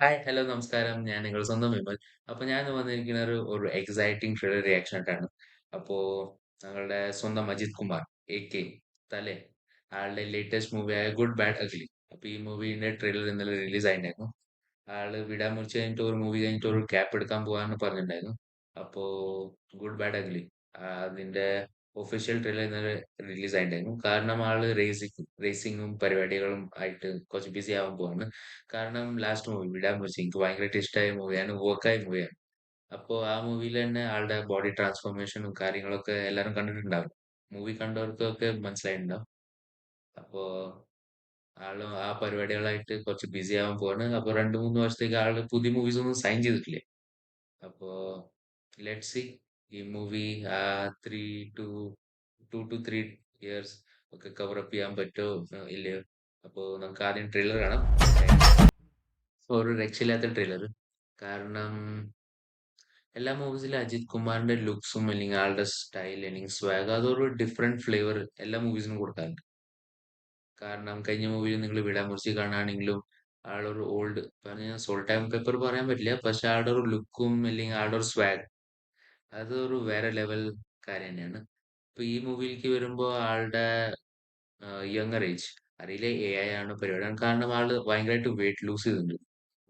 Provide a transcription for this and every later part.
Hi, hello, നമസ്കാരം. ഞാൻ നിങ്ങളുടെ സ്വന്തം വിമൽ. അപ്പൊ ഞാൻ ഇന്ന് വന്നിരിക്കുന്ന ഒരു എക്സൈറ്റിംഗ് ത്രില്ലർ റിയാക്ഷൻ ആയിട്ടാണ്. അപ്പോ ഞങ്ങളുടെ സ്വന്തം അജിത് കുമാർ എ.കെ. തലെ ആളുടെ ലേറ്റസ്റ്റ് മൂവിയായ ഗുഡ് ബാഡ് അഗ്ലി. അപ്പൊ ഈ മൂവിന്റെ ട്രെയിലർ ഇന്നലെ റിലീസ് ആയിട്ടുണ്ടായിരുന്നു. ആള് വിടാമുറിച്ച് കഴിഞ്ഞിട്ട് ഒരു മൂവി കഴിഞ്ഞിട്ട് ഒരു ഗ്യാപ്പ് എടുക്കാൻ പോവാന്ന് പറഞ്ഞിട്ടുണ്ടായിരുന്നു. അപ്പോ ഗുഡ് ബാഡ് അഗ്ലി അതിന്റെ ഒഫീഷ്യൽ ട്രെയിലർ ഇന്നലെ റിലീസ് ആയിട്ടുണ്ടായിരുന്നു. കാരണം ആള് റേസിങ്ങും പരിപാടികളും ആയിട്ട് കുറച്ച് ബിസി ആവാൻ പോവാണ്. കാരണം ലാസ്റ്റ് മൂവി വിടാമുറിച്ച് എനിക്ക് ഭയങ്കരമായിട്ട് ഇഷ്ടമായ മൂവിയാണ്, വർക്കായ മൂവിയാണ്. അപ്പോ ആ മൂവിയിൽ തന്നെ ആളുടെ ബോഡി ട്രാൻസ്ഫോർമേഷനും കാര്യങ്ങളൊക്കെ എല്ലാവരും കണ്ടിട്ടുണ്ടാവും. മൂവി കണ്ടവർക്കൊക്കെ മനസ്സിലായിട്ടുണ്ടാവും. അപ്പോ ആള് ആ പരിപാടികളായിട്ട് കുറച്ച് ബിസി ആവാൻ പോവാണ്. അപ്പൊ 2-3 വർഷത്തേക്ക് ആള് പുതിയ മൂവീസ് ഒന്നും സൈൻ ചെയ്തിട്ടില്ല. അപ്പോ ലെറ്റ്സ് സീ ഈ മൂവി ആ 3 ടു 2 ടു 3 ഇയേഴ്സ് ഒക്കെ കവർ അപ്പ് ചെയ്യാൻ പറ്റുമോ ഇല്ലയോ. അപ്പോ നമുക്ക് ആദ്യം ട്രെയിലർ കാണാം. ഒരു രക്ഷയില്ലാത്ത ട്രെയിലർ. കാരണം എല്ലാ മൂവീസിലും അജിത് കുമാറിന്റെ ലുക്സും അല്ലെങ്കിൽ ആളുടെ സ്റ്റൈൽ അല്ലെങ്കിൽ സ്വാഗ് അതൊരു ഡിഫറെന്റ് ഫ്ലേവർ എല്ലാ മൂവീസിനും കൊടുക്കാറുണ്ട്. കാരണം കഴിഞ്ഞ മൂവിയിൽ നിങ്ങൾ വിടാമുറിച്ചി കാണുകയാണെങ്കിലും ആളൊരു ഓൾഡ് പറഞ്ഞ സോൾ ടൈം പേപ്പർ പറയാൻ പറ്റില്ല. പക്ഷെ ആളുടെ ഒരു ലുക്കും അല്ലെങ്കിൽ ആളുടെ ഒരു സ്വാഗ് അതൊരു വേറെ ലെവൽ കാര്യം തന്നെയാണ്. ഇപ്പൊ ഈ മൂവിയിലേക്ക് വരുമ്പോ ആളുടെ യങ്ങർ ഏജ് അറിയില്ല, AI ആണ് പരിപാടിയാണ്. കാരണം ആള് ഭയങ്കരമായിട്ട് വെയിറ്റ് ലൂസ് ചെയ്തിട്ടുണ്ട്.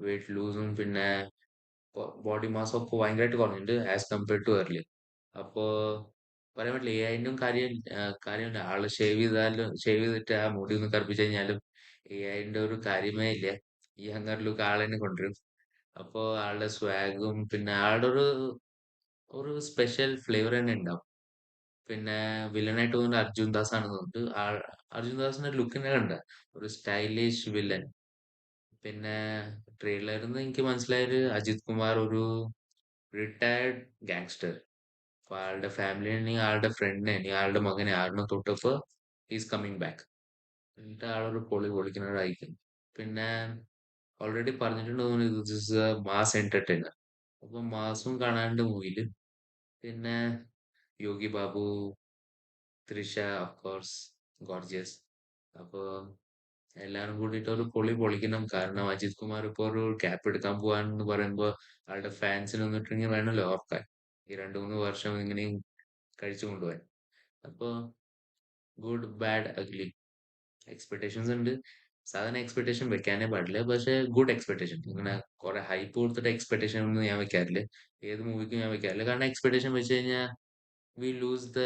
വെയിറ്റ് ലൂസും പിന്നെ ബോഡി മാസ് ഒക്കെ ഭയങ്കരമായിട്ട് കുറഞ്ഞിട്ടുണ്ട് ആസ് കമ്പയർഡ് ടു earlier. അപ്പോ പറയാൻ പറ്റില്ല, എഐന്റും കാര്യമില്ല. ആള് ഷേവ് ചെയ്തിട്ട് ആ മുടി ഒന്ന് കറുപ്പിച്ച് കഴിഞ്ഞാലും എഐന്റെ ഒരു കാര്യമേ ഇല്ല. ഈ യങ്ങർ ലുക്ക് ആള് തന്നെ കൊണ്ടുവരും. അപ്പോ ആളുടെ സ്വാഗും പിന്നെ ആളുടെ ഒരു സ്പെഷ്യൽ ഫ്ലേവർ തന്നെ ഉണ്ടാവും. പിന്നെ വില്ലനായിട്ട് തോന്നുന്നത് അർജുൻ ദാസ് ആണെന്ന് തോന്നുന്നുണ്ട്. അർജുൻ ദാസിന്റെ ലുക്കിനെ കണ്ട ഒരു സ്റ്റൈലിഷ് വില്ലൻ. പിന്നെ ട്രെയിലറിൽ നിന്ന് എനിക്ക് മനസ്സിലായത് അജിത് കുമാർ ഒരു റിട്ടയർഡ് ഗാങ്സ്റ്റർ. അപ്പൊ ആളുടെ ഫാമിലിനെ ആളുടെ ഫ്രണ്ടിനെ ഇനി ആളുടെ മകനെ ആറിനെ തൊട്ടപ്പോ ഈസ് കമ്മിങ് ബാക്ക്. എന്നിട്ട് ആളൊരു പൊളിക്കുന്നതായിരിക്കും. പിന്നെ ഓൾറെഡി പറഞ്ഞിട്ടുണ്ട് തോന്നുന്നു this is a mass entertainer. അപ്പൊ മാസും കാണാനുണ്ട് മൂവിയില്. പിന്നെ Yogi Babu, Trisha, of course, gorgeous. അപ്പൊ എല്ലാരും കൂടിയിട്ട് ഒരു പൊളിക്കണം. കാരണം അജിത് കുമാർ ഇപ്പൊ ഒരു ക്യാപ്പ് എടുക്കാൻ പോവാന്ന് പറയുമ്പോ ആളുടെ ഫാൻസിന് ഒന്നിട്ടെങ്കിൽ വേണമല്ലോ ഓർക്കാൻ. ഈ 2-3 വർഷം ഇങ്ങനെയും കഴിച്ചു കൊണ്ടുപോകാൻ. അപ്പൊ ഗുഡ് ബാഡ് അഗ്ലി എക്സ്പെക്ടേഷൻസ് ഉണ്ട്. സാധാരണ എക്സ്പെക്ടേഷൻ വെക്കാനേ പാടില്ല. പക്ഷെ ഗുഡ് എക്സ്പെക്ടേഷൻ, ഇങ്ങനെ കുറെ ഹൈപ്പ് കൊടുത്തിട്ട് എക്സ്പെക്ടേഷൻ ഒന്നും ഞാൻ വെക്കാറില്ല. ഏത് മൂവിക്കും ഞാൻ വെക്കാറില്ല. കാരണം എക്സ്പെക്ടേഷൻ വെച്ച് കഴിഞ്ഞാൽ വി ലൂസ് ദ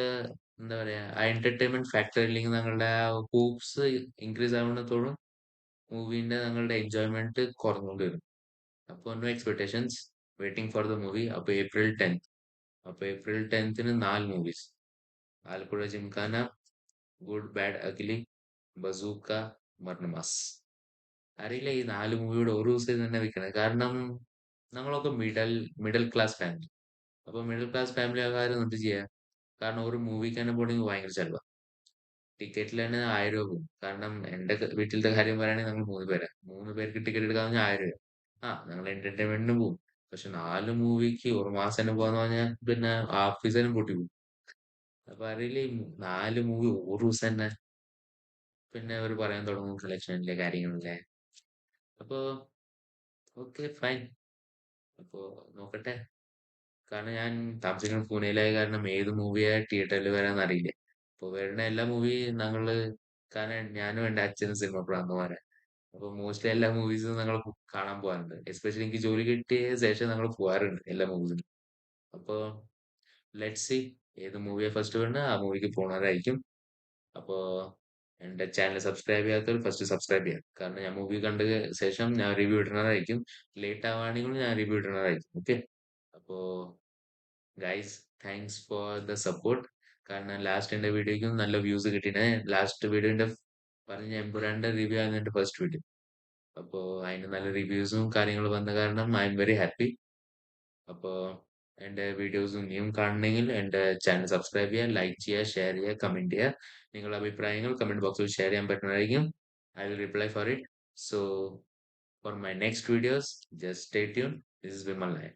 എന്താ പറയാ ആ എന്റർടൈൻമെന്റ് ഫാക്ടർ, ഇല്ലെങ്കിൽ ഞങ്ങളുടെ ആ ഹൂപ്സ് ഇൻക്രീസ് ആവുന്നതോടും മൂവിന്റെ ഞങ്ങളുടെ എൻജോയ്മെന്റ് കുറഞ്ഞുകൊണ്ട് വരും. അപ്പോൾ no expectations, waiting for the movie. അപ്പൊ ഏപ്രിൽ 10ന് 4 movies: Alappuzha Gymkhana, good bad ugly, Bazooka, Maranamass. അറിയില്ല ഈ 4 മൂവിയുടെ ഒരു ദിവസം തന്നെ വെക്കണത്. കാരണം നമ്മളൊക്കെ മിഡിൽ ക്ലാസ് ഫാമിലി. അപ്പൊ മിഡിൽ ക്ലാസ് ഫാമിലി ആൾക്കാർ എന്ത് ചെയ്യാ? കാരണം ഒരു മൂവിക്ക് തന്നെ പോണെങ്കിൽ ഭയങ്കര ചെലവാ. ടിക്കറ്റിൽ തന്നെ 1000 രൂപ പോകും. കാരണം എന്റെ വീട്ടിലത്തെ കാര്യം പറയുകയാണെങ്കിൽ ഞങ്ങൾ 3 പേരാ. 3 പേർക്ക് ടിക്കറ്റ് എടുക്കാൻ പറഞ്ഞാൽ 1000 രൂപ. ഞങ്ങൾ എന്റർടൈൻമെന്റിന് പോകും. പക്ഷെ 4 മൂവിക്ക് ഒരു മാസം തന്നെ പോകാന്ന് പറഞ്ഞാൽ പിന്നെ ആഫീസിനും പൊട്ടി പോകും. അപ്പൊ അറിയില്ല ഈ 4 മൂവി ഒരു ദിവസം തന്നെ. പിന്നെ അവർ പറയാൻ തുടങ്ങും കളക്ഷനിലെ കാര്യങ്ങളിലെ. അപ്പൊ ഓക്കെ ഫൈൻ. അപ്പൊ നോക്കട്ടെ. കാരണം ഞാൻ താമസിക്കുന്നത് പൂനെയിലായ കാരണം ഏത് മൂവിയാ തിയേറ്ററിൽ വരാന്ന് അറിയില്ല. അപ്പൊ വരുന്ന എല്ലാ മൂവി ഞങ്ങള്, കാരണം ഞാനും എന്റെ അച്ഛനും സിനിമ പ്രാന്തന്മാരാ. അപ്പൊ മോസ്റ്റ്ലി എല്ലാ മൂവീസും ഞങ്ങൾ കാണാൻ പോകാറുണ്ട്. എസ്പെഷ്യലി എനിക്ക് ജോലി കിട്ടിയ ശേഷം ഞങ്ങൾ പോകാറുണ്ട് എല്ലാ മൂവീസിനും. അപ്പൊ ലെറ്റ്സ് സി ഏത് മൂവിയാ ഫസ്റ്റ് വേണ്ടത് ആ മൂവിക്ക് പോണതായിരിക്കും. അപ്പോ എന്റെ ചാനൽ സബ്സ്ക്രൈബ് ചെയ്യാത്തവർ ഫസ്റ്റ് സബ്സ്ക്രൈബ് ചെയ്യാം. കാരണം ഞാൻ മൂവി കണ്ട ശേഷം ഞാൻ റിവ്യൂ ഇടുന്നതായിരിക്കും. ലേറ്റ് ആവുകയാണെങ്കിലും ഞാൻ റിവ്യൂ ഇടുന്നതായിരിക്കും. ഓക്കെ. അപ്പോ guys, thanks for the support. കാരണം ലാസ്റ്റ് എന്റെ വീഡിയോയ്ക്കും നല്ല വ്യൂസ് കിട്ടിനെ. ലാസ്റ്റ് വീഡിയോന്റെ പറഞ്ഞ എമ്പുരാന്റെ റിവ്യൂ ആണ് എന്റെ ഫസ്റ്റ് വീഡിയോ. അപ്പോ അതിന് നല്ല റിവ്യൂസും കാര്യങ്ങളും വന്ന കാരണം ഐ എം വെരി ഹാപ്പി. അപ്പോ എന്റെ വീഡിയോസ് ഇനിയും കാണണമെങ്കിൽ എന്റെ ചാനൽ സബ്സ്ക്രൈബ് ചെയ്യുക, ലൈക്ക് ചെയ്യുക, ഷെയർ ചെയ്യുക, കമന്റ് ചെയ്യുക. നിങ്ങളുടെ അഭിപ്രായങ്ങൾ കമന്റ് ബോക്സിൽ ഷെയർ ചെയ്യാൻ പറ്റുന്നതായിരിക്കും. I will reply for it. So for my next videos, just stay tune. This is Vimal Nair.